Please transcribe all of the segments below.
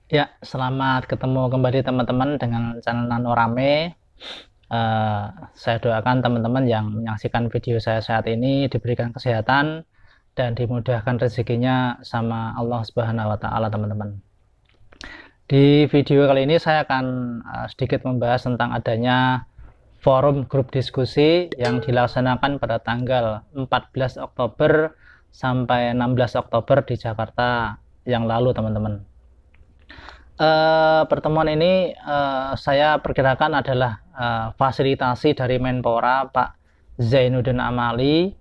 Ya, selamat ketemu kembali teman-teman dengan channel Nanorame. Saya doakan teman-teman yang menyaksikan video saya saat ini diberikan kesehatan dan dimudahkan rezekinya sama Allah Subhanahu wa Ta'ala, teman-teman. Di video kali ini saya akan sedikit membahas tentang adanya forum grup diskusi yang dilaksanakan pada tanggal 14 Oktober sampai 16 Oktober di Jakarta yang lalu, teman-teman. Pertemuan ini saya perkirakan adalah fasilitasi dari Menpora Pak Zainuddin Amali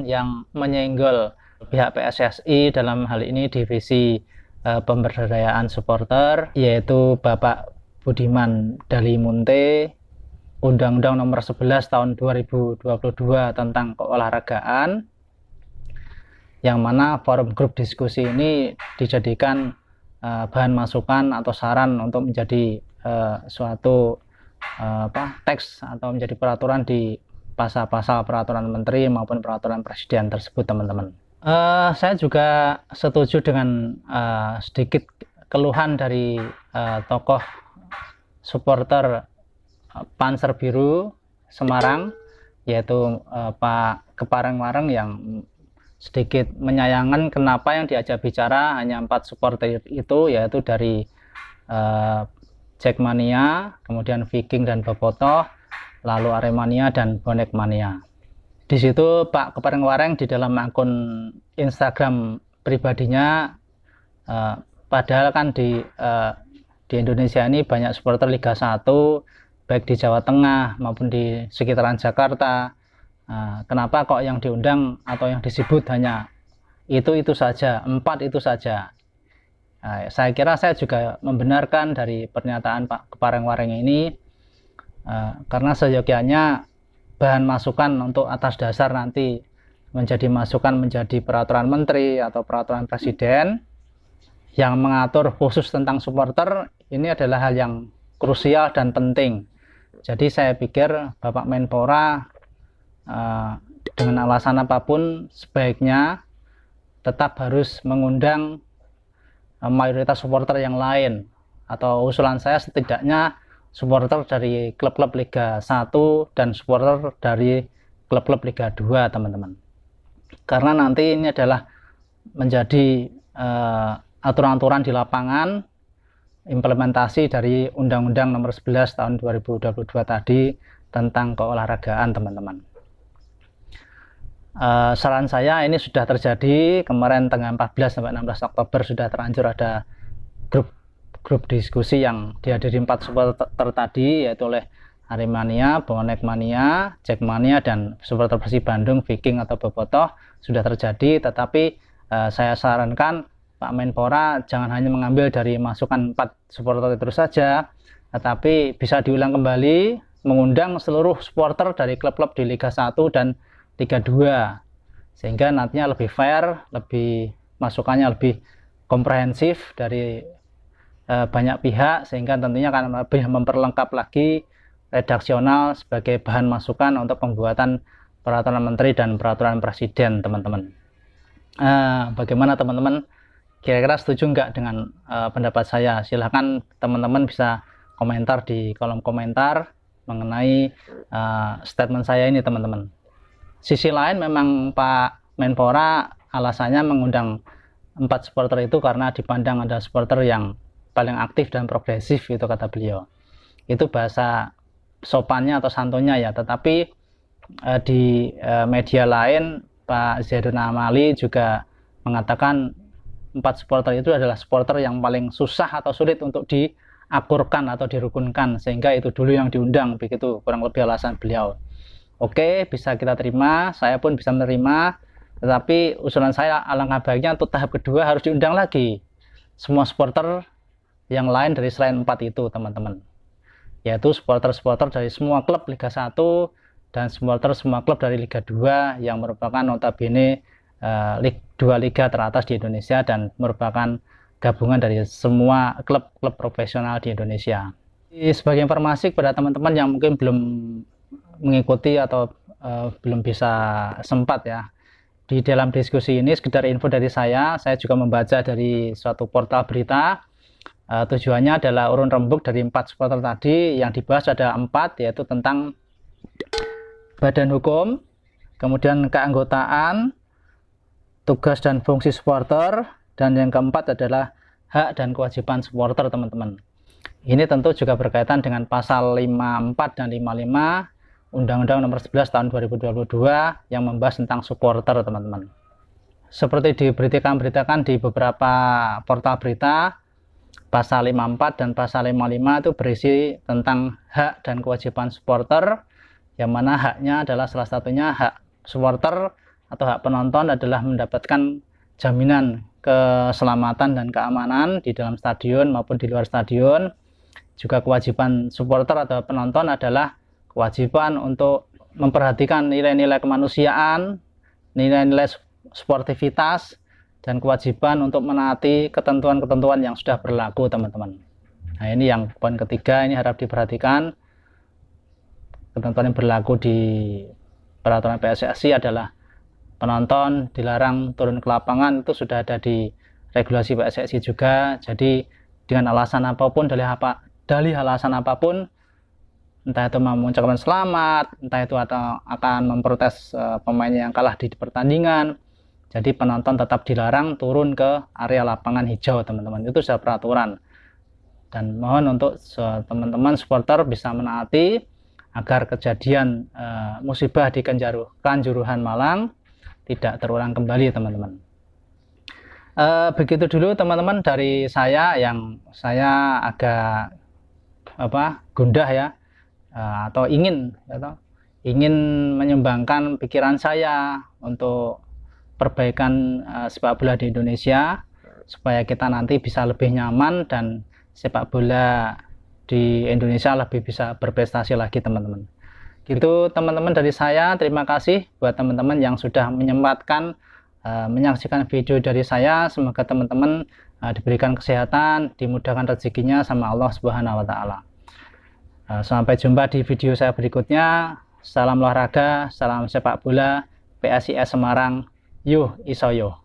yang menyenggol pihak PSSI dalam hal ini divisi pemberdayaan supporter, yaitu Bapak Budiman Dalimunte, Undang-Undang Nomor 11 Tahun 2022 tentang keolahragaan, yang mana forum grup diskusi ini dijadikan bahan masukan atau saran untuk menjadi suatu teks atau menjadi peraturan di pasal-pasal peraturan menteri maupun peraturan presiden tersebut, teman-teman. Saya juga setuju dengan sedikit keluhan dari tokoh supporter Panser Biru Semarang, yaitu Pak Kepareng-Wareng, yang sedikit menyayangkan kenapa yang diajak bicara hanya 4 supporter itu, yaitu dari Jackmania, kemudian Viking dan Bobotoh, lalu Aremania dan Bonek Mania. Di situ Pak Kepareng-Wareng di dalam akun Instagram pribadinya, padahal kan di Indonesia ini banyak supporter Liga 1, baik di Jawa Tengah maupun di sekitaran Jakarta. Kenapa kok yang diundang atau yang disebut hanya itu saja, 4 itu saja? Saya kira saya juga membenarkan dari pernyataan Pak Kepareng-Wareng ini, karena seyogyanya bahan masukan untuk atas dasar nanti menjadi masukan menjadi peraturan menteri atau peraturan presiden yang mengatur khusus tentang supporter, ini adalah hal yang krusial dan penting. Jadi saya pikir Bapak Menpora dengan alasan apapun sebaiknya tetap harus mengundang mayoritas supporter yang lain, atau usulan saya setidaknya supporter dari klub-klub Liga 1 dan supporter dari klub-klub Liga 2, teman-teman. Karena nanti ini adalah menjadi aturan-aturan di lapangan, implementasi dari Undang-Undang Nomor 11 Tahun 2022 tadi tentang keolahragaan, teman-teman. Saran saya, ini sudah terjadi kemarin tanggal 14 sampai 16 Oktober, sudah terlanjur ada grup diskusi yang dihadiri 4 supporter tadi, yaitu oleh Aremania, Bonek Mania, Jackmania, dan supporter Persib Bandung, Viking atau Bobotoh, sudah terjadi. Tetapi saya sarankan Pak Menpora jangan hanya mengambil dari masukan 4 supporter itu saja, tetapi bisa diulang kembali, mengundang seluruh supporter dari klub-klub di Liga 1 dan Liga 2, sehingga nantinya lebih fair, lebih masukannya lebih komprehensif dari banyak pihak, sehingga tentunya akan lebih memperlengkap lagi redaksional sebagai bahan masukan untuk pembuatan peraturan menteri dan peraturan presiden, teman-teman. Bagaimana teman-teman? Kira-kira setuju nggak dengan pendapat saya? Silahkan teman-teman bisa komentar di kolom komentar mengenai statement saya ini, teman-teman. Sisi lain, memang Pak Menpora alasannya mengundang 4 supporter itu karena dipandang ada supporter yang paling aktif dan progresif, itu kata beliau. Itu bahasa sopannya atau santunnya ya. Tetapi di media lain Pak Zainuddin Amali juga mengatakan 4 supporter itu adalah supporter yang paling susah atau sulit untuk diakurkan atau dirukunkan, sehingga itu dulu yang diundang, begitu kurang lebih alasan beliau. Oke, bisa kita terima, saya pun bisa menerima, tetapi usulan saya alangkah baiknya untuk tahap kedua harus diundang lagi semua supporter yang lain dari selain 4 itu, teman-teman, yaitu supporter-supporter dari semua klub Liga 1 dan supporter semua klub dari Liga 2 yang merupakan notabene 2 liga teratas di Indonesia dan merupakan gabungan dari semua klub-klub profesional di Indonesia. Sebagai informasi kepada teman-teman yang mungkin belum mengikuti atau belum bisa sempat ya, di dalam diskusi ini sekedar info dari saya juga membaca dari suatu portal berita Tujuannya adalah urun rembuk dari 4 supporter tadi. Yang dibahas ada 4, yaitu tentang badan hukum, kemudian keanggotaan, tugas dan fungsi supporter, dan yang keempat adalah hak dan kewajiban supporter, teman-teman. Ini tentu juga berkaitan dengan pasal 54 dan 55 Undang-Undang Nomor 11 Tahun 2022 yang membahas tentang supporter, teman-teman. Seperti diberitakan di beberapa portal berita, pasal 54 dan pasal 55 itu berisi tentang hak dan kewajiban supporter, yang mana haknya adalah salah satunya hak supporter atau hak penonton adalah mendapatkan jaminan keselamatan dan keamanan di dalam stadion maupun di luar stadion. Juga kewajiban supporter atau penonton adalah kewajiban untuk memperhatikan nilai-nilai kemanusiaan, nilai-nilai sportivitas, dan kewajiban untuk menaati ketentuan-ketentuan yang sudah berlaku, teman-teman. Nah, ini yang poin ketiga, ini harap diperhatikan. Ketentuan yang berlaku di peraturan PSSI adalah penonton dilarang turun ke lapangan, itu sudah ada di regulasi PSSI juga. Jadi dengan alasan apapun, dalih alasan apapun, entah itu mau mengucapkan selamat, entah itu atau akan memprotes pemain yang kalah di pertandingan, jadi penonton tetap dilarang turun ke area lapangan hijau, teman-teman. Itu sudah peraturan, dan mohon untuk teman-teman supporter bisa menaati agar kejadian musibah di Kanjuruhan Malang tidak terulang kembali, teman-teman. Begitu dulu, teman-teman, dari saya yang saya agak gundah ya, atau ingin menyumbangkan pikiran saya untuk perbaikan sepak bola di Indonesia, supaya kita nanti bisa lebih nyaman dan sepak bola di Indonesia lebih bisa berprestasi lagi, teman-teman. Gitu, teman-teman, dari saya. Terima kasih buat teman-teman yang sudah menyempatkan menyaksikan video dari saya. Semoga teman-teman diberikan kesehatan, dimudahkan rezekinya sama Allah Subhanahu wa Ta'ala. Sampai jumpa di video saya berikutnya. Salam olahraga, salam sepak bola, PSIS Semarang. Yuh, iso yo.